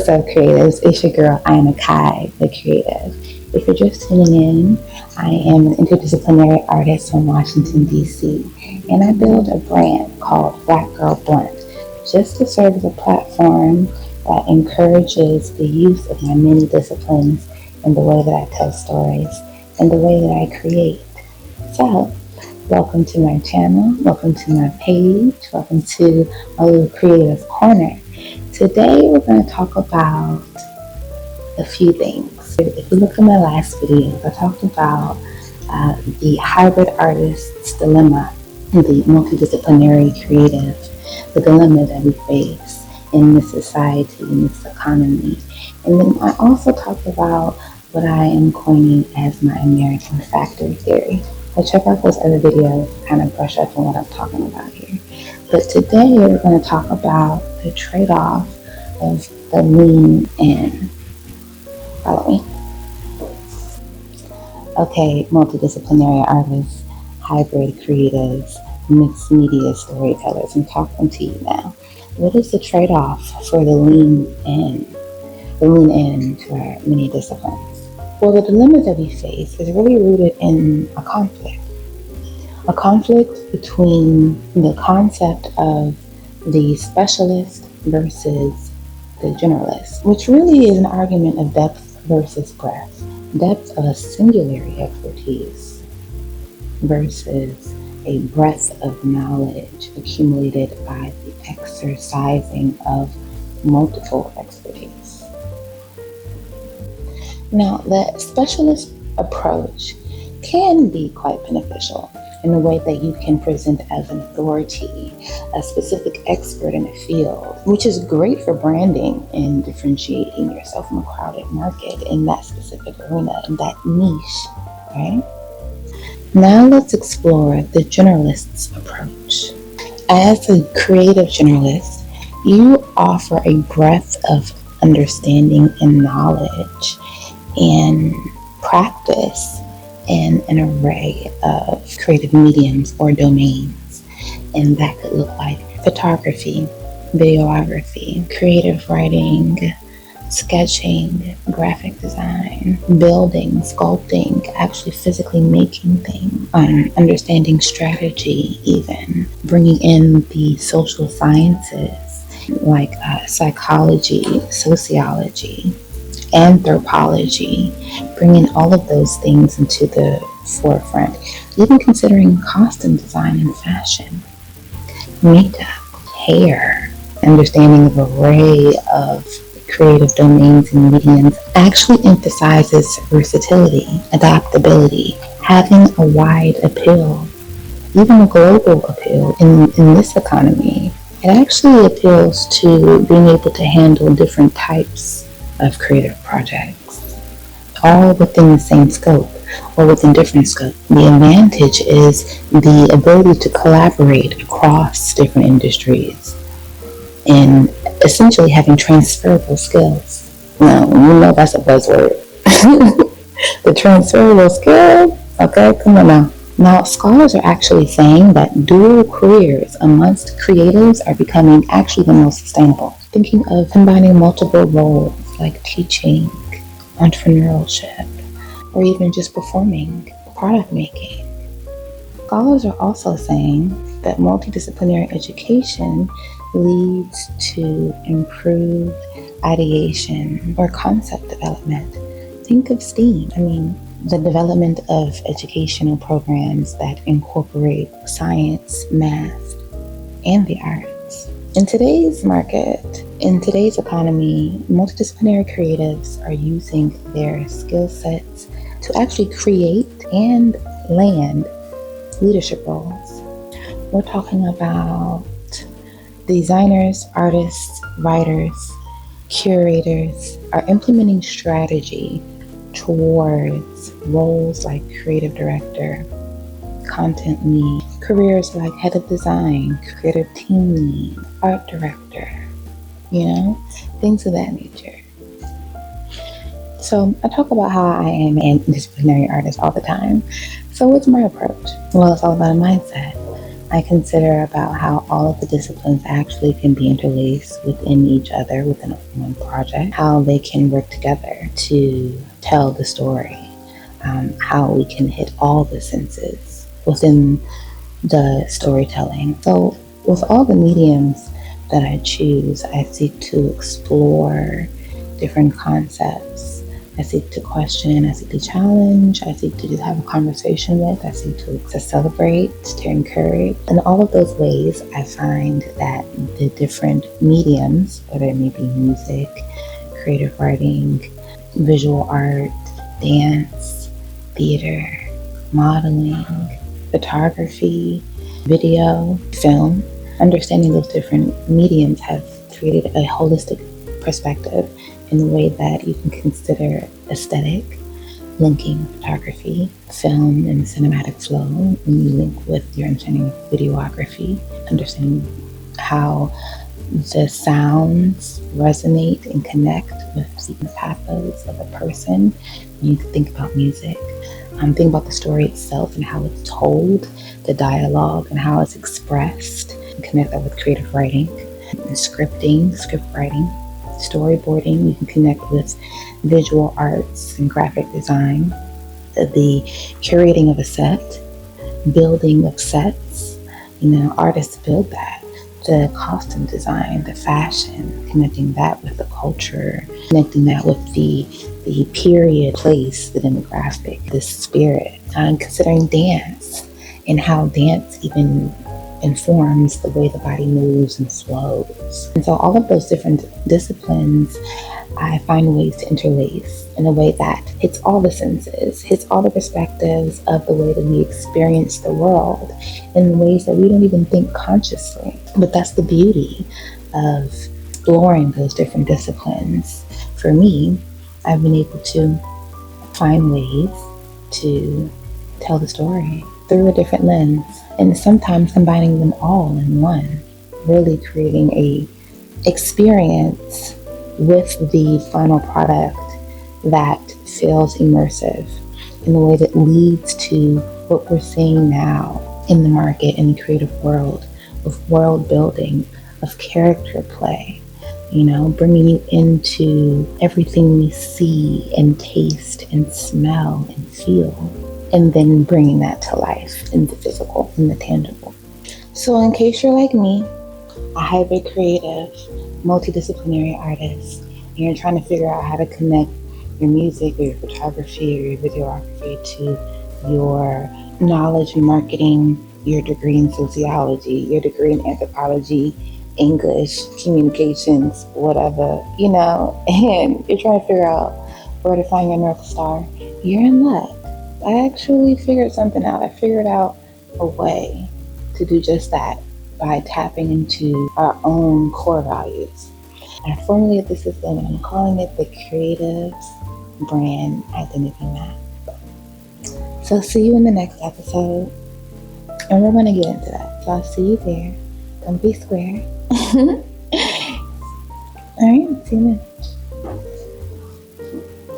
What's up, creatives? It's your girl, I am Kai, the creative. If you're just tuning in, I am an interdisciplinary artist from Washington, D.C., and I build a brand called Black Girl Blunt, just to serve as a platform that encourages the use of my many disciplines in the way that I tell stories and the way that I create. So, welcome to my channel, welcome to my page, welcome to my little creative corner. Today we're going to talk about a few things. If you look at my last videos, I talked about the hybrid artist's dilemma, the multidisciplinary creative, the dilemma that we face in this society, in this economy. And then I also talked about what I am coining as my American factory theory. So check out those other videos to kind of brush up on what I'm talking about here. But today we're going to talk about the trade-off of the lean in. Follow me. Okay, multidisciplinary artists, hybrid creatives, mixed media storytellers, I'm talking to you now. What is the trade-off for the lean in to our many disciplines? Well, the dilemma that we face is really rooted in a conflict between the concept of the specialist versus the generalist, which really is an argument of depth versus breadth. Depth of a singular expertise versus a breadth of knowledge accumulated by the exercising of multiple expertise. Now, the specialist approach can be quite beneficial in the way that you can present as an authority, a specific expert in a field, which is great for branding and differentiating yourself from a crowded market in that specific arena, in that niche, right? Now let's explore the generalist's approach. As a creative generalist, you offer a breadth of understanding and knowledge and practice in an array of creative mediums or domains. And that could look like photography, videography, creative writing, sketching, graphic design, building, sculpting, actually physically making things, understanding strategy even, bringing in the social sciences like psychology, sociology, anthropology, bringing all of those things into the forefront, even considering costume design and fashion, makeup, hair, understanding of an array of creative domains and mediums actually emphasizes versatility, adaptability, having a wide appeal, even a global appeal in this economy. It actually appeals to being able to handle different types of creative projects, all within the same scope or within different scope. The advantage is the ability to collaborate across different industries and essentially having transferable skills. Now, you know that's a buzzword. The transferable skill, okay, come on now. Now, scholars are actually saying that dual careers amongst creatives are becoming actually the most sustainable. Thinking of combining multiple roles like teaching, entrepreneurship, or even just performing, product making. Scholars are also saying that multidisciplinary education leads to improved ideation or concept development. Think of STEAM. The development of educational programs that incorporate science, math, and the arts. In today's market, in today's economy, multidisciplinary creatives are using their skill sets to actually create and land leadership roles. We're talking about designers, artists, writers, curators are implementing strategy towards roles like creative director, content lead, careers like head of design, creative team lead, art director, things of that nature. So I talk about how I am an interdisciplinary artist all the time. So what's my approach? Well, it's all about a mindset. I consider about how all of the disciplines actually can be interlaced within each other within one project, how they can work together to tell the story, how we can hit all the senses within the storytelling. So with all the mediums that I choose, I seek to explore different concepts. I seek to question, I seek to challenge, I seek to just have a conversation with, I seek to celebrate, to encourage. In all of those ways, I find that the different mediums, whether it may be music, creative writing, visual art, dance, theater, modeling, photography, video, film, understanding those different mediums have created a holistic perspective in a way that you can consider aesthetic, linking photography, film, and cinematic flow when you link with your understanding of videography, understanding how the sounds resonate and connect with the pathos of a person. When you think about music, think about the story itself and how it's told, the dialogue and how it's expressed, and connect that with creative writing, and scripting, script writing, storyboarding. You can connect with visual arts and graphic design, the curating of a set, building of sets. Artists build that. The costume design, the fashion, connecting that with the culture, connecting that with the period, place, the demographic, the spirit, and considering dance and how dance even informs the way the body moves and flows. And so all of those different disciplines, I find ways to interlace in a way that hits all the senses, hits all the perspectives of the way that we experience the world in ways that we don't even think consciously. But that's the beauty of exploring those different disciplines. For me, I've been able to find ways to tell the story through a different lens, and sometimes combining them all in one, really creating a experience with the final product that feels immersive in a way that leads to what we're seeing now in the market, in the creative world, of world building, of character play, bringing you into everything we see and taste and smell and feel, and then bringing that to life in the physical, in the tangible. So in case you're like me, a hybrid creative, multidisciplinary artist, and you're trying to figure out how to connect your music or your photography or your videography to your knowledge in marketing, your degree in sociology, your degree in anthropology, English, communications, whatever, and you're trying to figure out where to find your North Star, you're in luck. I actually figured something out. I figured out a way to do just that by tapping into our own core values. I formulated this system and I'm calling it the Creative Brand Identity Map. So see you in the next episode. And we're going to get into that. So I'll see you there. Don't be square. All right, see you then.